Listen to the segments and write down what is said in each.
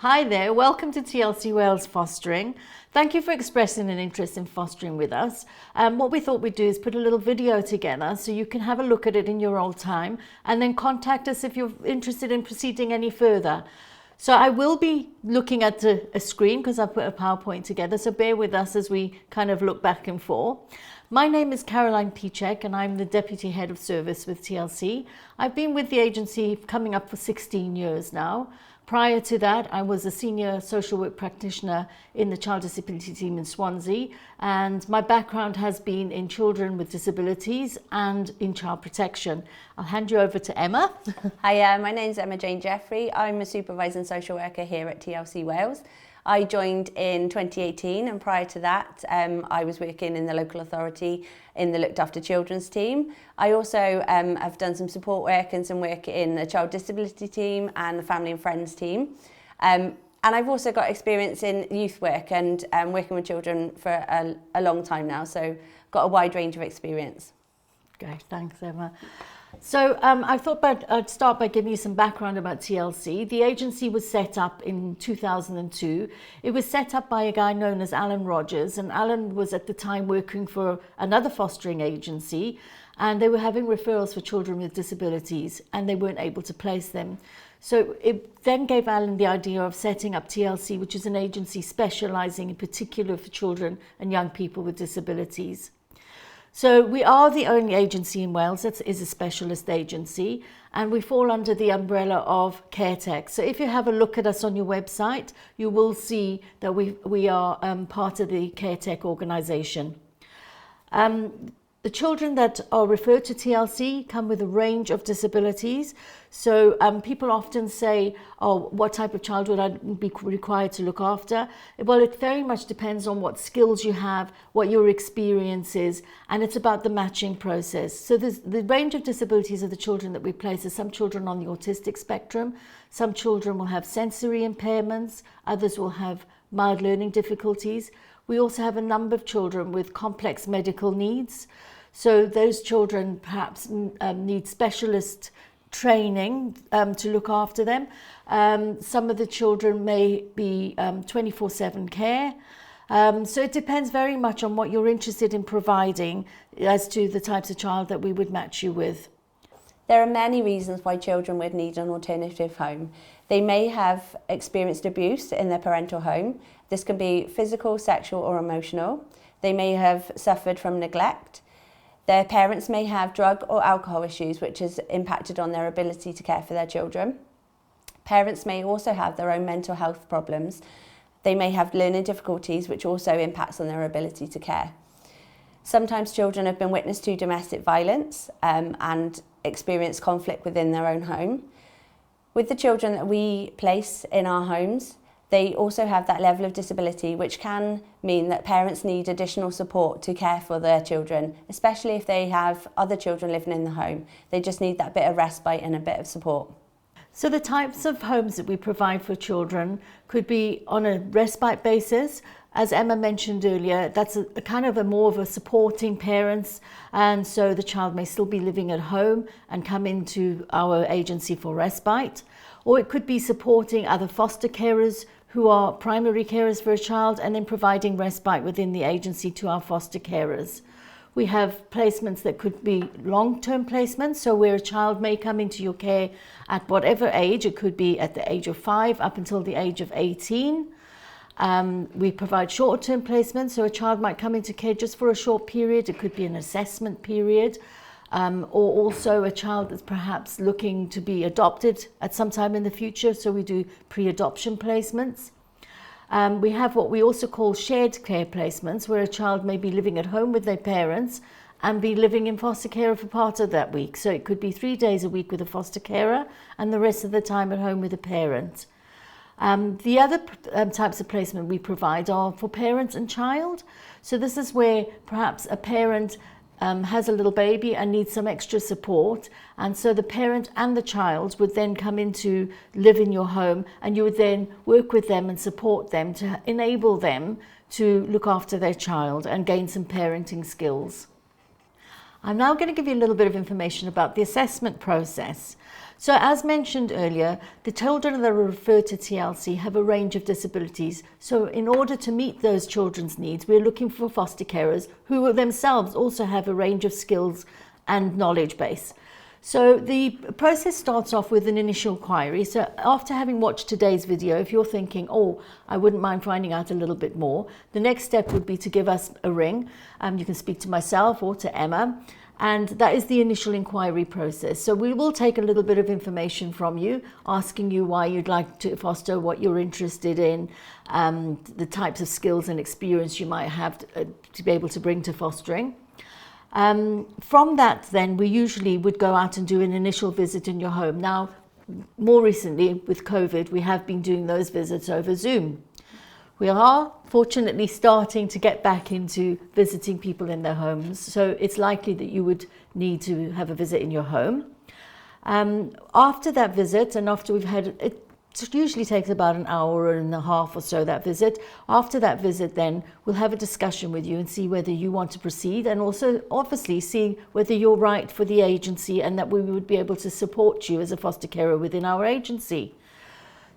Hi there, welcome to TLC Wales Fostering. Thank you for expressing an interest in fostering with us. What we thought we'd do is put a little video together so you can have a look at it in your own time and then contact us if you're interested in proceeding any further. So I will be looking at a screen because I've put a PowerPoint together, so bear with us as we kind of look back and forth. My name is Caroline Pichek and I'm the Deputy Head of Service with TLC. I've been with the agency coming up for 16 years now. Prior to that, I was a senior social work practitioner in the child disability team in Swansea, and my background has been in children with disabilities and in child protection. I'll hand you over to Emma. Hi, my name's Emma Jane Jeffrey. I'm a supervising social worker here at TLC Wales. I joined in 2018, and prior to that I was working in the local authority in the looked after children's team. I also have done some support work and some work in the child disability team and the family and friends team. And I've also got experience in youth work and working with children for a long time now, so got a wide range of experience. Okay, thanks Emma. So I thought I'd start by giving you some background about TLC. The agency was set up in 2002. It was set up by a guy known as Alan Rogers, and Alan was at the time working for another fostering agency, and they were having referrals for children with disabilities and they weren't able to place them. So it then gave Alan the idea of setting up TLC, which is an agency specialising in particular for children and young people with disabilities. So we are the only agency in Wales that is a specialist agency, and we fall under the umbrella of CareTech. So if you have a look at us on your website, you will see that we are part of the CareTech organisation. The children that are referred to TLC come with a range of disabilities. So people often say, oh, what type of child would I be required to look after? Well, it very much depends on what skills you have, what your experience is, and it's about the matching process. So the range of disabilities of the children that we place is some children on the autistic spectrum, some children will have sensory impairments, others will have mild learning difficulties. We also have a number of children with complex medical needs. So those children perhaps need specialist training to look after them. Some of the children may be 24/7 care. So it depends very much on what you're interested in providing as to the types of child that we would match you with. There are many reasons why children would need an alternative home. They may have experienced abuse in their parental home. This can be physical, sexual or emotional. They may have suffered from neglect. Their parents may have drug or alcohol issues which has impacted on their ability to care for their children. Parents may also have their own mental health problems. They may have learning difficulties which also impacts on their ability to care. Sometimes children have been witness to domestic violence and experience conflict within their own home. With the children that we place in our homes, they also have that level of disability, which can mean that parents need additional support to care for their children, especially if they have other children living in the home. They just need that bit of respite and a bit of support. So the types of homes that we provide for children could be on a respite basis. As Emma mentioned earlier, that's a kind of more of a supporting parents, and so the child may still be living at home and come into our agency for respite. Or it could be supporting other foster carers who are primary carers for a child and then providing respite within the agency to our foster carers. We have placements that could be long-term placements, so where a child may come into your care at whatever age. It could be at the age of 5 up until the age of 18. We provide short-term placements, so a child might come into care just for a short period. It could be an assessment period, or also a child that's perhaps looking to be adopted at some time in the future, so we do pre-adoption placements. We have what we also call shared care placements, where a child may be living at home with their parents and be living in foster care for part of that week. So it could be 3 days a week with a foster carer and the rest of the time at home with a parent. The other types of placement we provide are for parent and child. So this is where perhaps a parent has a little baby and needs some extra support, and so the parent and the child would then come in to live in your home, and you would then work with them and support them to enable them to look after their child and gain some parenting skills. I'm now going to give you a little bit of information about the assessment process. So as mentioned earlier, the children that are referred to TLC have a range of disabilities. So in order to meet those children's needs, we're looking for foster carers who themselves also have a range of skills and knowledge base. So the process starts off with an initial inquiry. So after having watched today's video, if you're thinking, oh, I wouldn't mind finding out a little bit more, the next step would be to give us a ring. You can speak to myself or to Emma. And that is the initial inquiry process. So we will take a little bit of information from you, asking you why you'd like to foster, what you're interested in, the types of skills and experience you might have to be able to bring to fostering. From that, then, we usually would go out and do an initial visit in your home. Now, more recently, with COVID, we have been doing those visits over Zoom. We are fortunately starting to get back into visiting people in their homes, so it's likely that you would need to have a visit in your home. After that visit, and after we've had it usually takes about an hour and a half or so, that visit. After that visit, then we'll have a discussion with you and see whether you want to proceed, and also obviously see whether you're right for the agency and that we would be able to support you as a foster carer within our agency.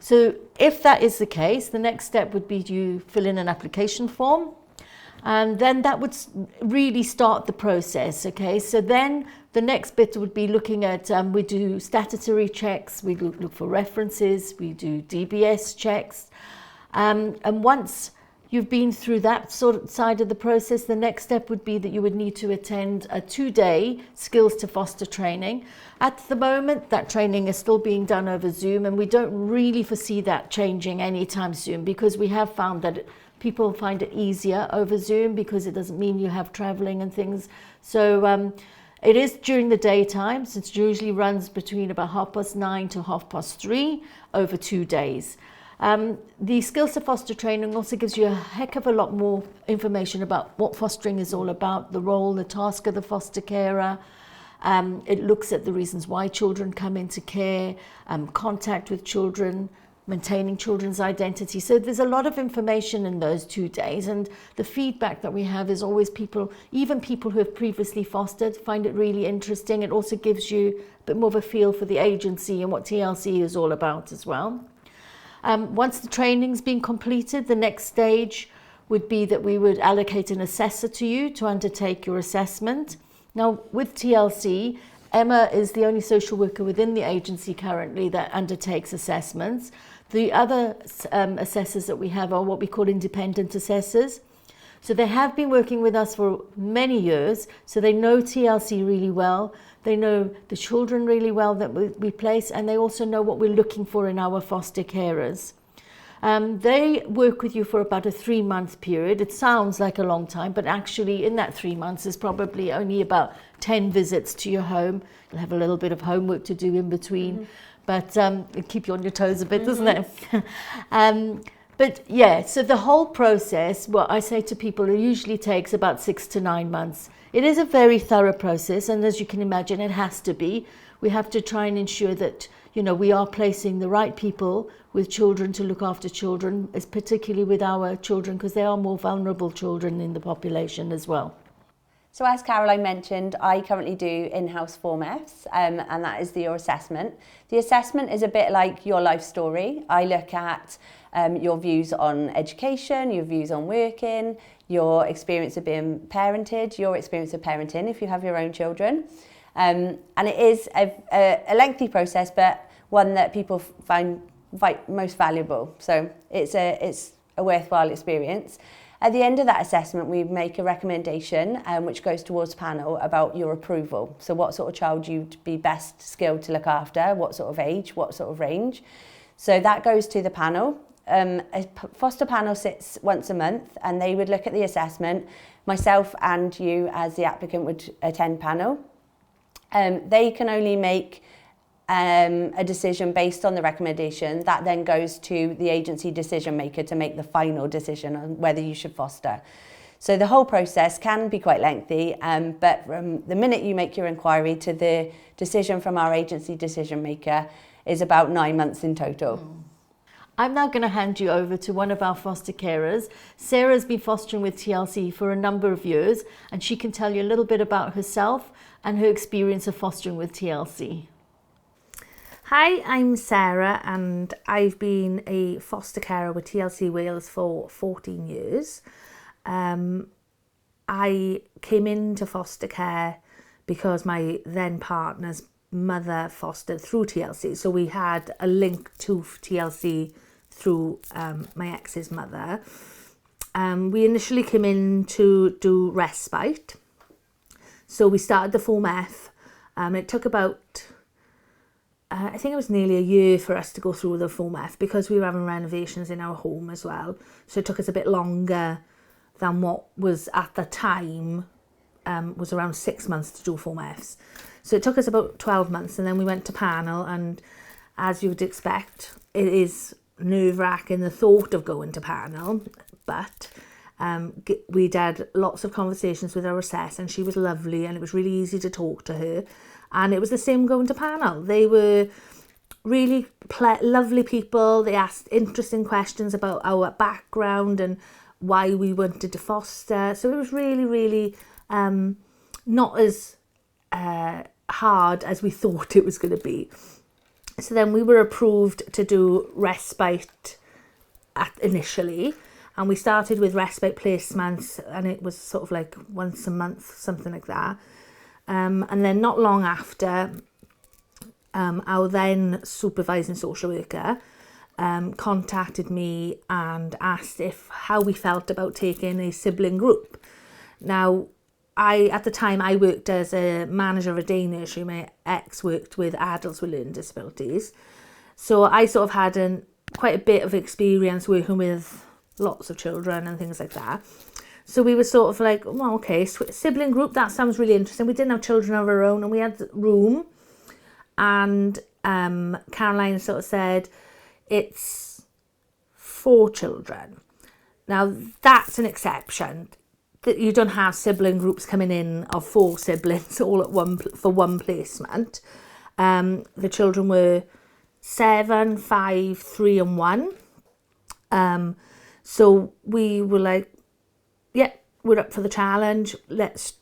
So if that is the case, the next step would be you fill in an application form, and then that would really start the process. Okay, so then the next bit would be looking at, we do statutory checks, we look for references, we do DBS checks, and once you've been through that sort of side of the process, the next step would be that you would need to attend a 2-day skills to foster training. At the moment, that training is still being done over Zoom, and we don't really foresee that changing anytime soon, because we have found that people find it easier over Zoom because it doesn't mean you have traveling and things. So it is during the daytime, so it usually runs between about 9:30 to 3:30 over 2 days. The skills to foster training also gives you a heck of a lot more information about what fostering is all about, the role, the task of the foster carer. It looks at the reasons why children come into care, contact with children, maintaining children's identity. So there's a lot of information in those 2 days, and the feedback that we have is always even people who have previously fostered find it really interesting. It also gives you a bit more of a feel for the agency and what TLC is all about as well. Once the training's been completed, the next stage would be that we would allocate an assessor to you to undertake your assessment. Now, with TLC, Emma is the only social worker within the agency currently that undertakes assessments. The other assessors that we have are what we call independent assessors. So they have been working with us for many years, so they know TLC really well. They know the children really well that we place, and they also know what we're looking for in our foster carers. They work with you for about a 3-month period. It sounds like a long time, but actually in that 3 months is probably only about 10 visits to your home. You'll have a little bit of homework to do in between, but it keep you on your toes a bit, doesn't it? But yeah, so the whole process, what I say to people, it usually takes about 6 to 9 months. It is a very thorough process, and as you can imagine, it has to be. We have to try and ensure that, we are placing the right people with children to look after children, particularly with our children, because they are more vulnerable children in the population as well. So as Caroline mentioned, I currently do in-house Form Fs, and that is your assessment. The assessment is a bit like your life story. I look at your views on education, your views on working, your experience of being parented, your experience of parenting if you have your own children. And it is a lengthy process, but one that people find most valuable. So it's a worthwhile experience. At the end of that assessment, we make a recommendation which goes towards panel about your approval. So what sort of child you'd be best skilled to look after, what sort of age, what sort of range. So that goes to the panel. A foster panel sits once a month, and they would look at the assessment. Myself and you as the applicant would attend panel. They can only make a decision based on the recommendation that then goes to the agency decision maker to make the final decision on whether you should foster. So the whole process can be quite lengthy, but from the minute you make your inquiry to the decision from our agency decision maker is about 9 months in total. I'm now going to hand you over to one of our foster carers. Sarah's been fostering with TLC for a number of years, and she can tell you a little bit about herself and her experience of fostering with TLC. Hi, I'm Sarah and I've been a foster carer with TLC Wales for 14 years. I came into foster care because my then partner's mother fostered through TLC. So we had a link to TLC through my ex's mother. We initially came in to do respite. So we started the Form F. It took about, I think it was nearly a year for us to go through the Form F because we were having renovations in our home as well. So it took us a bit longer than what was at the time, was around 6 months to do Form Fs. So it took us about 12 months, and then we went to panel, and as you would expect, it is nerve-wracking the thought of going to panel, but we'd had lots of conversations with our assessor, and she was lovely, and it was really easy to talk to her, and it was the same going to panel. They were really lovely people. They asked interesting questions about our background and why we wanted to foster, so it was really, really not as hard as we thought it was going to be. So then we were approved to do respite initially, and we started with respite placements, and it was sort of like once a month, something like that. And then not long after, our then supervising social worker contacted me and asked how we felt about taking a sibling group. Now, at the time, I worked as a manager of a day nursery. My ex worked with adults with learning disabilities. So I sort of had quite a bit of experience working with lots of children and things like that. So we were sort of like, well, okay, sibling group, that sounds really interesting. We didn't have children of our own, and we had room. And Caroline sort of said, it's 4 children. Now, that's an exception. That you don't have sibling groups coming in of 4 siblings all at for one placement. The children were 7, 5, 3 and 1. So we were like, yeah, we're up for the challenge. Let's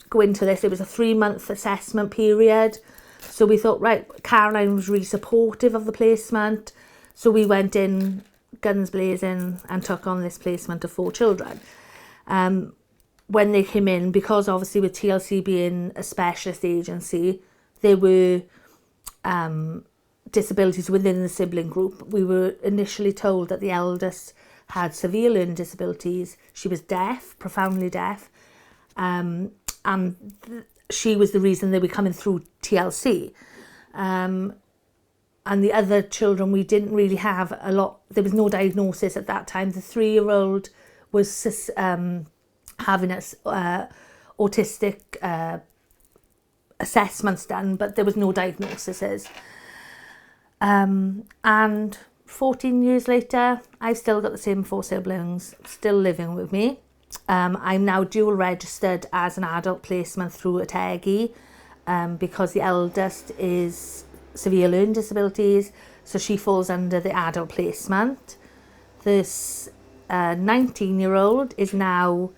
go into this. It was a 3-month assessment period. So we thought, right, Caroline was really supportive of the placement. So we went in guns blazing and took on this placement of 4 children. When they came in, because obviously with TLC being a specialist agency, there were disabilities within the sibling group. We were initially told that the eldest had severe learning disabilities. She was deaf, profoundly deaf, and she was the reason they were coming through TLC. And the other children, we didn't really have a lot. There was no diagnosis at that time. The 3-year-old was having autistic assessments done, but there was no diagnoses. And 14 years later, I've still got the same 4 siblings still living with me. I'm now dual registered as an adult placement through ATEGI because the eldest is severe learning disabilities, so she falls under the adult placement. This 19-year-old is now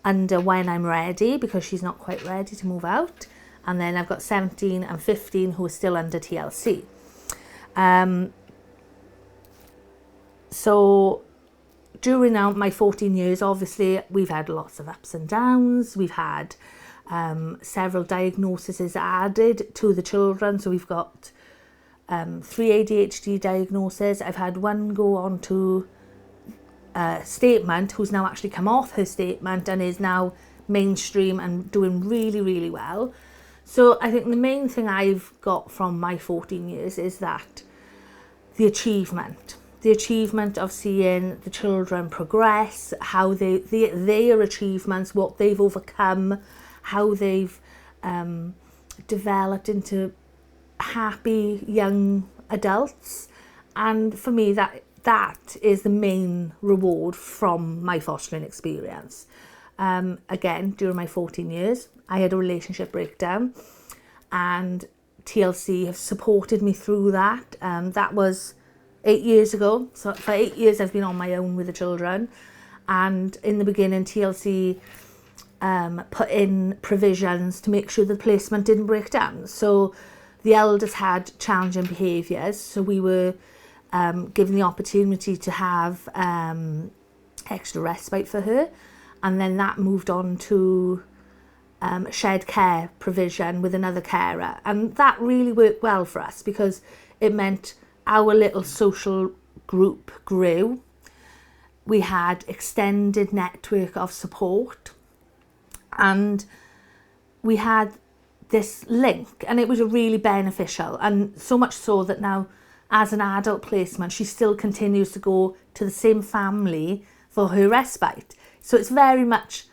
under when I'm ready, because she's not quite ready to move out. And then I've got 17 and 15 who are still under TLC. So during my 14 years, obviously, we've had lots of ups and downs. We've had several diagnoses added to the children. So we've got 3 ADHD diagnoses. I've had one go on to statement, who's now actually come off her statement and is now mainstream and doing really, really well. So I think the main thing I've got from my 14 years is that the achievement of seeing the children progress, how their achievements, what they've overcome, how they've developed into happy young adults. And for me, that is the main reward from my fostering experience. Again, during my 14 years, I had a relationship breakdown, and TLC have supported me through that. That was 8 years ago. So for 8 years I've been on my own with the children, and in the beginning TLC put in provisions to make sure the placement didn't break down. So the elders had challenging behaviours, so we were given the opportunity to have extra respite for her, and then that moved on to shared care provision with another carer, and that really worked well for us because it meant our little social group grew. We had extended network of support, and we had this link, and it was really beneficial, and so much so that now as an adult placement she still continues to go to the same family for her respite. So it's very much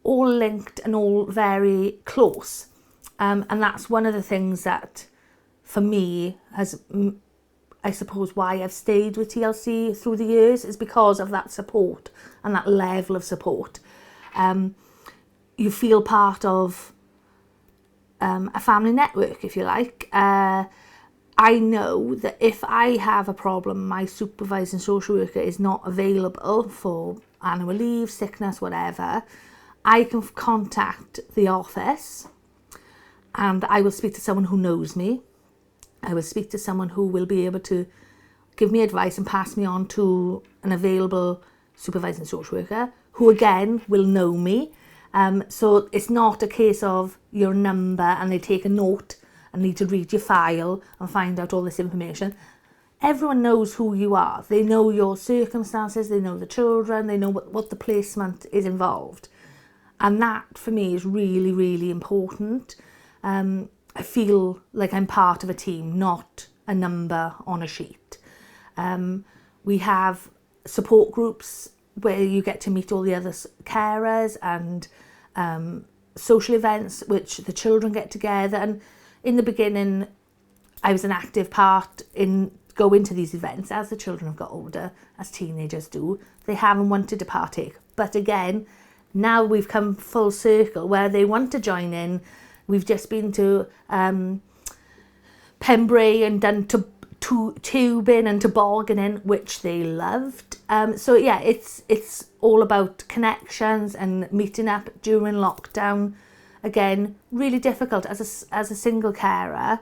all linked and all very close, and that's one of the things that for me has, I suppose, why I've stayed with TLC through the years, is because of that support and that level of support. You feel part of a family network, if you like. I know that if I have a problem, my supervising social worker is not available for annual leave, sickness, whatever, I can contact the office and I will speak to someone who knows me. I will speak to someone who will be able to give me advice and pass me on to an available supervising social worker who again will know me. So it's not a case of your number and they take a note and need to read your file and find out all this information. Everyone knows who you are. They know your circumstances, they know the children, they know what the placement is involved. And that for me is really, really important. I feel like I'm part of a team, not a number on a sheet. We have support groups where you get to meet all the other carers, and social events which the children get together. And in the beginning, I was an active part in going to these events. As the children have got older, as teenagers do, they haven't wanted to partake. But again, now we've come full circle where they want to join in. We've just been to Pembrey and done to tubing and tobogganing, which they loved. So yeah, it's all about connections and meeting up during lockdown. Again, really difficult as a single carer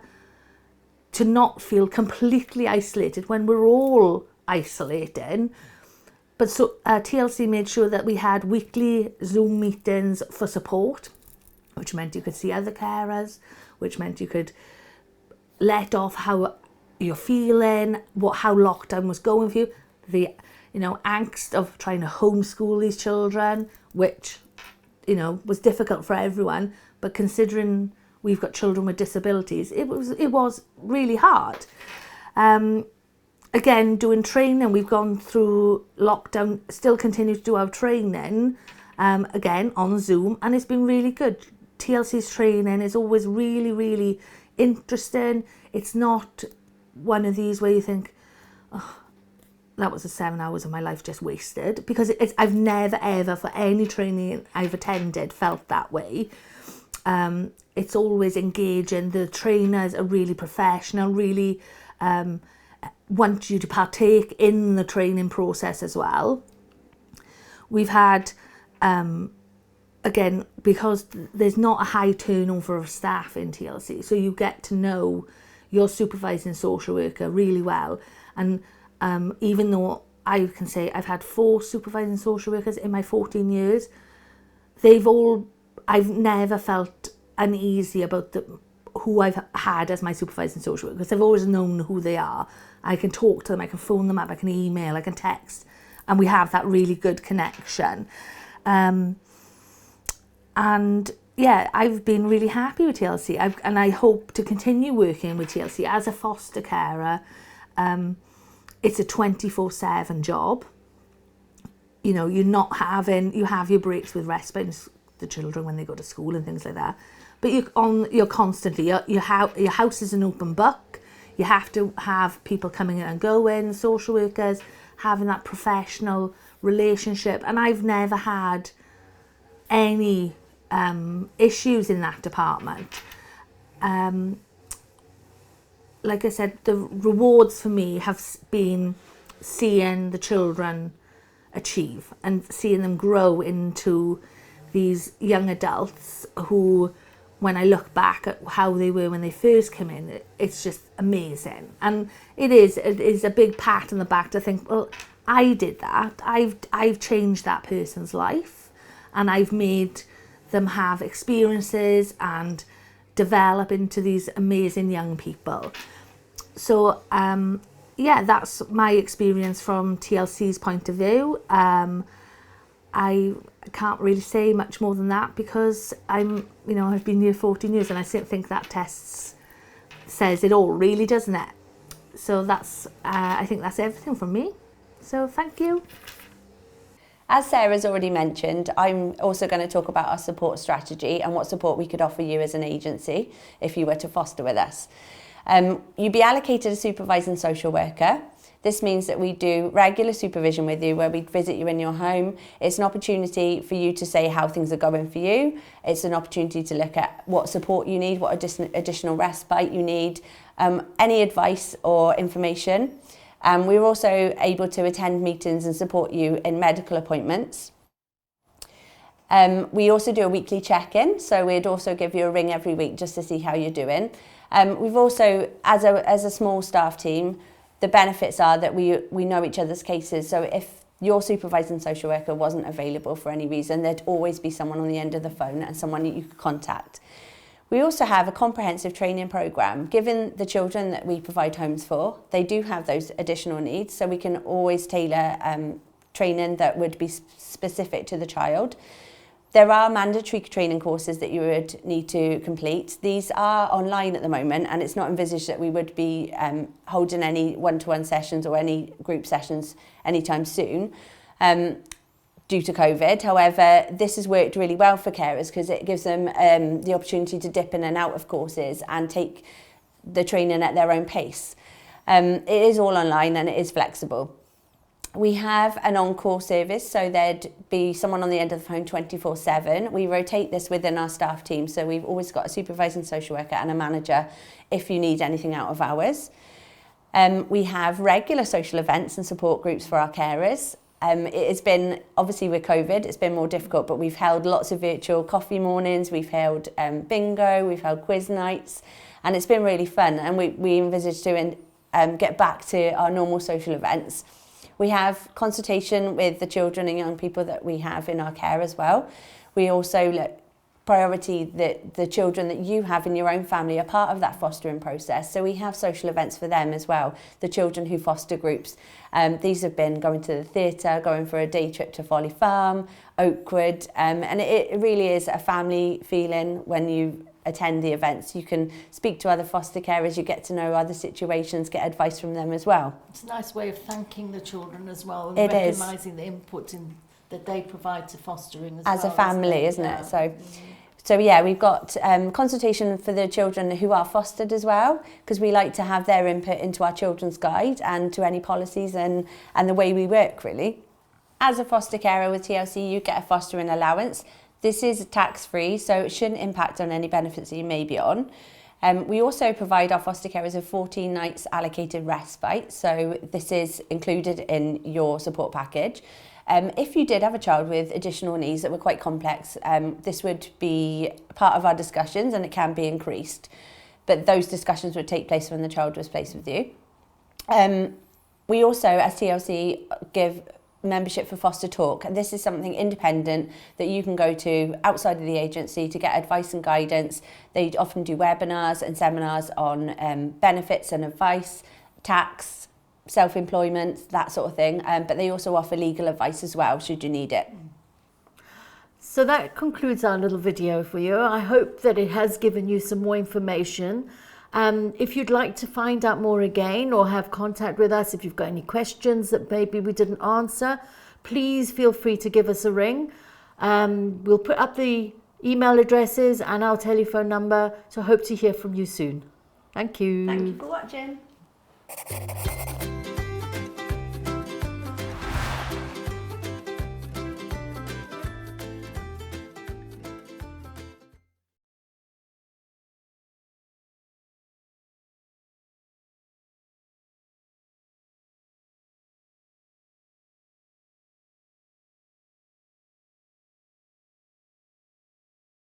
to not feel completely isolated when we're all isolating. But so TLC made sure that we had weekly Zoom meetings for support, which meant you could see other carers, which meant you could let off how you're feeling, how lockdown was going for you, the angst of trying to homeschool these children, which was difficult for everyone. But considering we've got children with disabilities, it was really hard. Again, doing training, we've gone through lockdown, still continue to do our training, again on Zoom, and it's been really good. TLC's training is always really, really interesting. It's not one of these where you think, oh, that was 7 hours of my life just wasted, because I've never ever for any training I've attended felt that way. It's always engaging. The trainers are really professional, really want you to partake in the training process as well. We've had, again, because there's not a high turnover of staff in TLC, so you get to know your supervising social worker really well. And even though I can say I've had 4 supervising social workers in my 14 years, I've never felt uneasy about who I've had as my supervising social worker, because I've always known who they are. I can talk to them, I can phone them up, I can email, I can text, and we have that really good connection. And yeah, I've been really happy with TLC, and I hope to continue working with TLC as a foster carer. It's a 24/7 job. You have your breaks with respite, the children when they go to school and things like that. But you're constantly, your house is an open book. You have to have people coming in and going, social workers, having that professional relationship. And I've never had any issues in that department. like I said, the rewards for me have been seeing the children achieve and seeing them grow into these young adults who, when I look back at how they were when they first came in, it's just amazing. And it is a big pat on the back to think, well, I did that. I've changed that person's life, and I've made them have experiences and develop into these amazing young people. So yeah, that's my experience from TLC's point of view. I can't really say much more than that because I've been here 14 years and I still think that test says it all, really, doesn't it? So that's I think that's everything from me. So thank you. As Sarah's already mentioned, I'm also going to talk about our support strategy and what support we could offer you as an agency if you were to foster with us. You'd be allocated a supervising social worker. This means that we do regular supervision with you where we visit you in your home. It's an opportunity for you to say how things are going for you. It's an opportunity to look at what support you need, what additional respite you need, any advice or information. We're also able to attend meetings and support you in medical appointments. We also do a weekly check-in, so we'd also give you a ring every week just to see how you're doing. We've also, as a small staff team, the benefits are that we know each other's cases, so if your supervising social worker wasn't available for any reason, there'd always be someone on the end of the phone and someone that you could contact. We also have a comprehensive training programme. Given the children that we provide homes for, they do have those additional needs, so we can always tailor training that would be specific to the child. There are mandatory training courses that you would need to complete. These are online at the moment, and it's not envisaged that we would be holding any one-to-one sessions or any group sessions anytime soon. Due to COVID. However, this has worked really well for carers because it gives them the opportunity to dip in and out of courses and take the training at their own pace. It is all online and it is flexible. We have an on-call service, so there'd be someone on the end of the phone 24/7. We rotate this within our staff team, so we've always got a supervising social worker and a manager if you need anything out of hours. We have regular social events and support groups for our carers. It has been, obviously with COVID, it's been more difficult, but we've held lots of virtual coffee mornings, we've held bingo, we've held quiz nights, and it's been really fun. And we envisage doing get back to our normal social events. We have consultation with the children and young people that we have in our care as well. We also look priority that the children that you have in your own family are part of that fostering process. So we have social events for them as well, the children who foster groups. These have been going to the theatre, going for a day trip to Folly Farm, Oakwood, and it really is a family feeling when you attend the events. You can speak to other foster carers, you get to know other situations, get advice from them as well. It's a nice way of thanking the children as well and it recognising the input that they provide to fostering as a well, family, isn't it? So yeah, we've got consultation for the children who are fostered as well, because we like to have their input into our children's guide and to any policies and the way we work, really. As a foster carer with TLC, you get a fostering allowance. This is tax-free, so it shouldn't impact on any benefits that you may be on. We also provide our foster carers with 14 nights allocated respite, so this is included in your support package. If you did have a child with additional needs that were quite complex, this would be part of our discussions and it can be increased. But those discussions would take place when the child was placed with you. We also, as TLC, give membership for Foster Talk. And this is something independent that you can go to outside of the agency to get advice and guidance. They often do webinars and seminars on benefits and advice, tax, self-employment, that sort of thing, but they also offer legal advice as well should you need it. So that concludes our little video for you. I hope that it has given you some more information. If you'd like to find out more again or have contact with us, if you've got any questions that maybe we didn't answer, please feel free to give us a ring. We'll put up the email addresses and our telephone number, so hope to hear from you soon. Thank you. Thank you for watching.